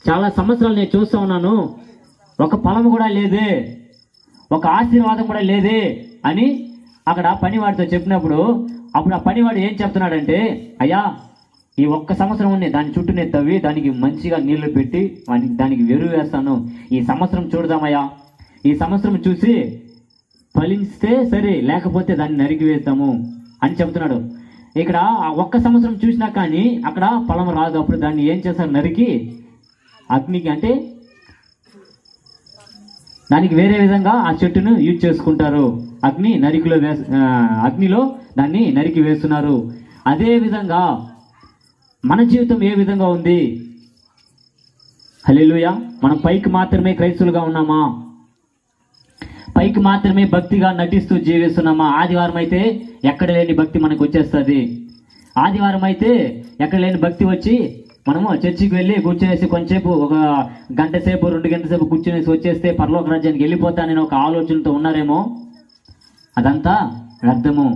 చాలా సంవత్సరాలు నేను చూస్తూ ఉన్నాను, ఒక ఫలము కూడా లేదే, ఒక ఆశీర్వాదం కూడా లేదే అని అక్కడ పనివాడితో చెప్పినప్పుడు, అప్పుడు ఆ పనివాడు ఏం చెప్తున్నాడంటే, అయ్యా ఈ ఒక్క సంవత్సరం ఉన్నాయి, దాని చుట్టూ నేను తవ్వి దానికి మంచిగా నీళ్లు పెట్టి దానికి ఎరువు వేస్తాను, ఈ సంవత్సరం చూడదామయ్యా, ఈ సంవత్సరం చూసి ఫలిస్తే సరే, లేకపోతే దాన్ని నరికి వేస్తాము అని చెప్తున్నాడు. ఇక్కడ ఆ ఒక్క సంవత్సరం చూసినా కానీ అక్కడ ఫలం రాదు. అప్పుడు దాన్ని ఏం చేస్తారు, నరికి అగ్నికి, అంటే దానికి వేరే విధంగా ఆ చెట్టును యూజ్ చేసుకుంటారు. అగ్నిలో దాన్ని నరికి వేస్తున్నారు. అదే విధంగా మన జీవితం ఏ విధంగా ఉంది? హల్లెలూయా. మనం పైకి మాత్రమే క్రైస్తవులుగా ఉన్నామా? పైకి మాత్రమే భక్తిగా నటిస్తూ జీవిస్తున్నామా? ఆదివారం అయితే ఎక్కడ లేని భక్తి మనకు వచ్చేస్తుంది. ఆదివారం అయితే ఎక్కడ లేని భక్తి వచ్చి మనము చర్చికి వెళ్ళి కూర్చునేసి కొంచెంసేపు, ఒక గంట సేపు 2 గంటల సేపు కూర్చునేసి వచ్చేస్తే పరలోక రాజ్యానికి వెళ్ళిపోతానని ఒక ఆలోచనతో ఉన్నారేమో, అదంతా వ్యర్థము.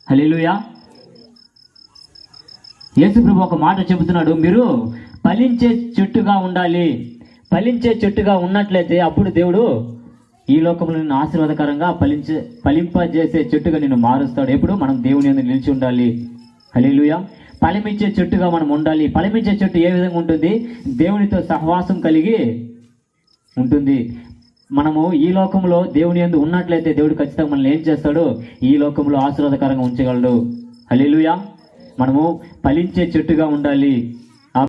హల్లెలూయా. యేసు ప్రభు ఒక మాట చెబుతున్నాడు, మీరు ఫలించే చెట్టుగా ఉండాలి. ఫలించే చెట్టుగా ఉన్నట్లయితే అప్పుడు దేవుడు ఈ లోకంలో నిన్ను ఆశీర్వాదకరంగా ఫలింపజేసే చెట్టుగా నిన్ను మారుస్తాడు. ఎప్పుడు మనం దేవుని యందు నిలిచి ఉండాలి. హల్లెలూయా. ఫలమిచ్చే చెట్టుగా మనం ఉండాలి. ఫలమిచ్చే చెట్టు ఏ విధంగా ఉంటుంది? దేవునితో సహవాసం కలిగి ఉంటుంది. మనము ఈ లోకంలో దేవుని యందు ఉన్నట్లయితే దేవుడు ఖచ్చితంగా మనల్ని ఏం చేస్తాడు? ఈ లోకంలో ఆశీర్వాదకరంగా ఉంచగలడు. హల్లెలూయా. మనము ఫలించే చెట్టుగా ఉండాలి.